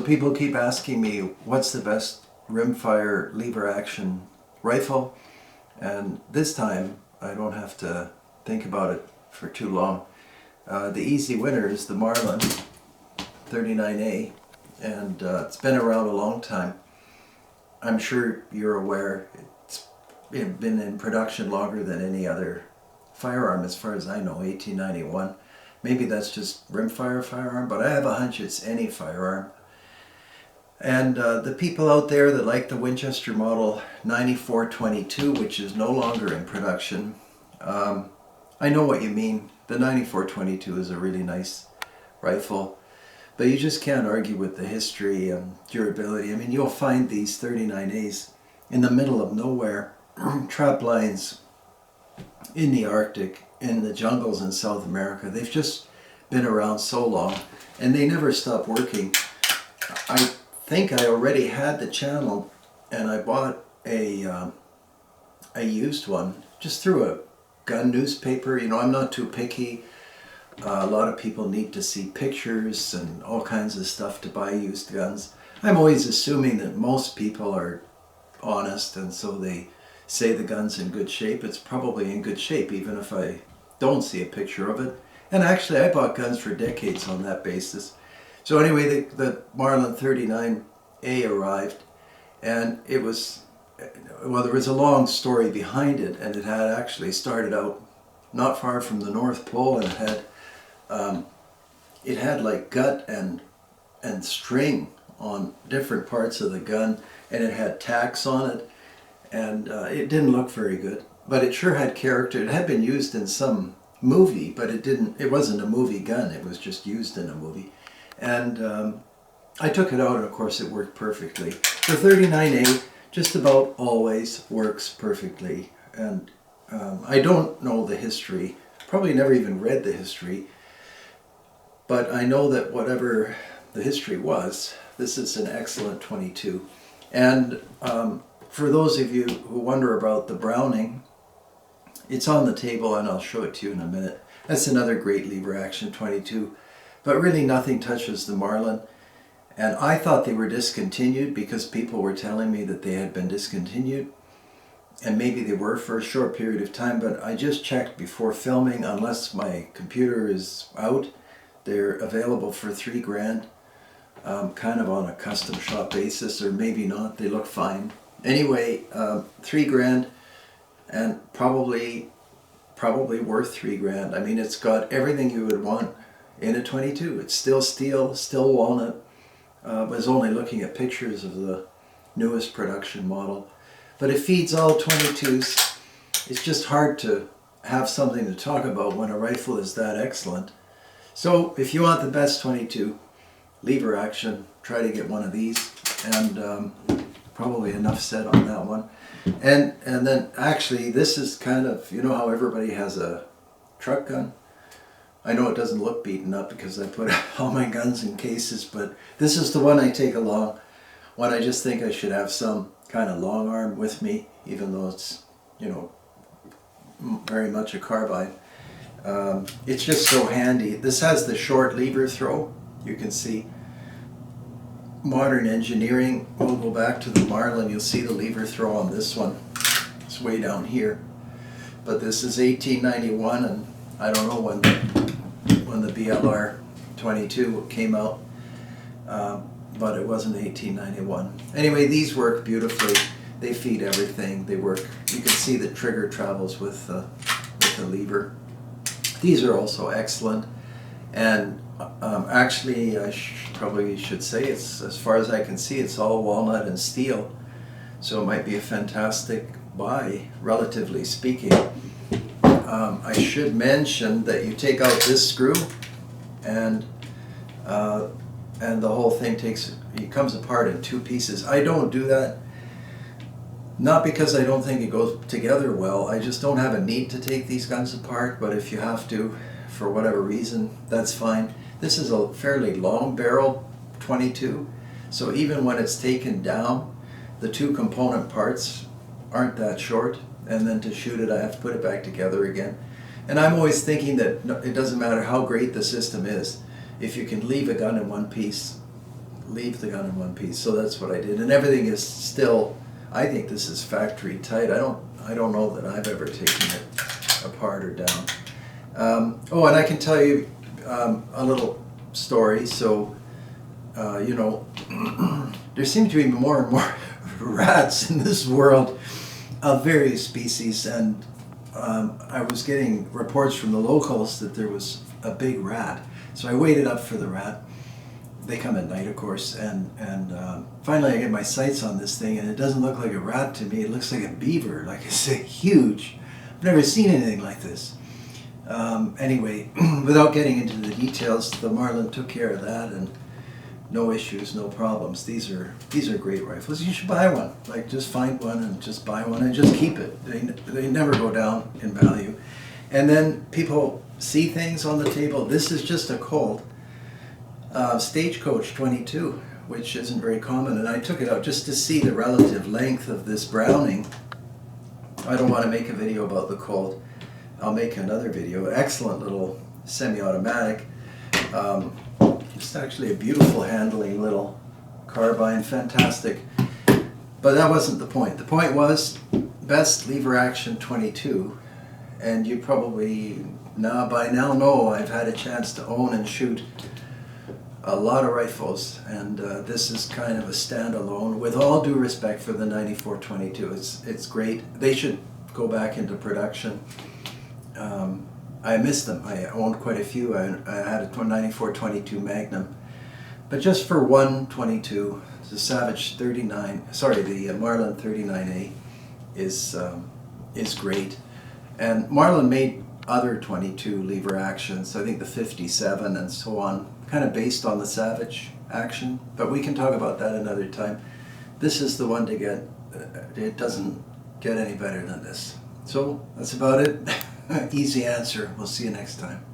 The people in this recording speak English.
people keep asking me, what's the best rimfire lever action rifle? And this time, I don't have to think about it for too long. The easy winner is the Marlin 39A, and it's been around a long time. I'm sure you're aware it's been in production longer than any other firearm, as far as I know, 1891. Maybe that's just rimfire firearm, but I have a hunch it's any firearm. And the people out there that like the Winchester Model 9422, which is no longer in production, I know what you mean. The 9422 is a really nice rifle, but you just can't argue with the history and durability. I mean, you'll find these 39As in the middle of nowhere, trap lines in the Arctic, in the jungles in South America. They've just been around so long, and they never stop working. I think I already had the channel, and I bought a used one just through a gun newspaper. You know, I'm not too picky. A lot of people need to see pictures and all kinds of stuff to buy used guns. I'm always assuming that most people are honest, and so they say the gun's in good shape. It's probably in good shape, even if I don't see a picture of it. And actually, I bought guns for decades on that basis. So anyway, the Marlin 39A arrived, and it was, well, there was a long story behind it, and it had actually started out not far from the North Pole, and it had like gut and string on different parts of the gun, and it had tacks on it, and it didn't look very good, but it sure had character. It had been used in some movie, but it wasn't a movie gun. It was just used in a movie. And I took it out, and of course it worked perfectly. The 39A just about always works perfectly, and I don't know the history, probably never even read the history, but I know that whatever the history was, this is an excellent 22. And for those of you who wonder about the Browning, it's on the table, and I'll show it to you in a minute. That's another great lever action 22. But really nothing touches the Marlin. And I thought they were discontinued because people were telling me that they had been discontinued. And maybe they were for a short period of time, but I just checked before filming. Unless my computer is out, they're available for $3,000, kind of on a custom shop basis, or maybe not. They look fine. Anyway, $3,000, and probably worth $3,000. I mean, it's got everything you would want in a 22. It's still steel, still walnut. Was only looking at pictures of the newest production model, but it feeds all 22s. It's just hard to have something to talk about when a rifle is that excellent. So if you want the best 22 lever action, try to get one of these, and probably enough said on that one. And then actually, this is kind of, you know how everybody has a truck gun? I know it doesn't look beaten up because I put all my guns in cases, but this is the one I take along when I just think I should have some kind of long arm with me, even though it's, you know, very much a carbine. It's just so handy. This has the short lever throw. You can see modern engineering. We'll go back to the Marlin. You'll see the lever throw on this one. It's way down here. But this is 1891, and I don't know when the BLR 22 came out, but it wasn't 1891. Anyway, these work beautifully. They feed everything. They work. You can see the trigger travels with the lever. These are also excellent, and actually I probably should say, it's, as far as I can see, it's all walnut and steel, so it might be a fantastic buy, relatively speaking. I should mention that you take out this screw, and the whole thing it comes apart in two pieces. I don't do that, not because I don't think it goes together well. I just don't have a need to take these guns apart, but if you have to, for whatever reason, that's fine. This is a fairly long barrel 22, so even when it's taken down, the two component parts aren't that short, and then to shoot it I have to put it back together again. And I'm always thinking that it doesn't matter how great the system is, if you can leave a gun in one piece, leave the gun in one piece. So that's what I did, and everything is still. I think this is factory tight. I don't know that I've ever taken it apart or down. Oh, and I can tell you a little story. So, you know, there seem to be more and more rats in this world of various species, and I was getting reports from the locals that there was a big rat. So I waited up for the rat. They come at night, of course, and finally I get my sights on this thing, and it doesn't look like a rat to me. It looks like a beaver, like it's huge. I've never seen anything like this. Anyway, without getting into the details, the Marlin took care of that, and no issues, no problems. These are great rifles. You should buy one. Like, just find one and just buy one and just keep it. They never go down in value. And then people see things on the table. This is just a Colt. Stagecoach 22, which isn't very common, and I took it out just to see the relative length of this Browning. I don't want to make a video about the Colt. I'll make another video. Excellent little semi-automatic. Just actually a beautiful handling little carbine, fantastic. But that wasn't the point. The point was best lever action 22, and you probably by now know I've had a chance to own and shoot a lot of rifles, and this is kind of a standalone. With all due respect for the 94-22, it's great. They should go back into production. I miss them. I owned quite a few. I had a 94-22 Magnum, but just for one 22, the Savage 39. Sorry, the Marlin 39A is great, and Marlin made other 22 lever actions. I think the 57 and so on, kind of based on the Savage action, but we can talk about that another time. This is the one to get. It doesn't get any better than this. So that's about it. Easy answer. We'll see you next time.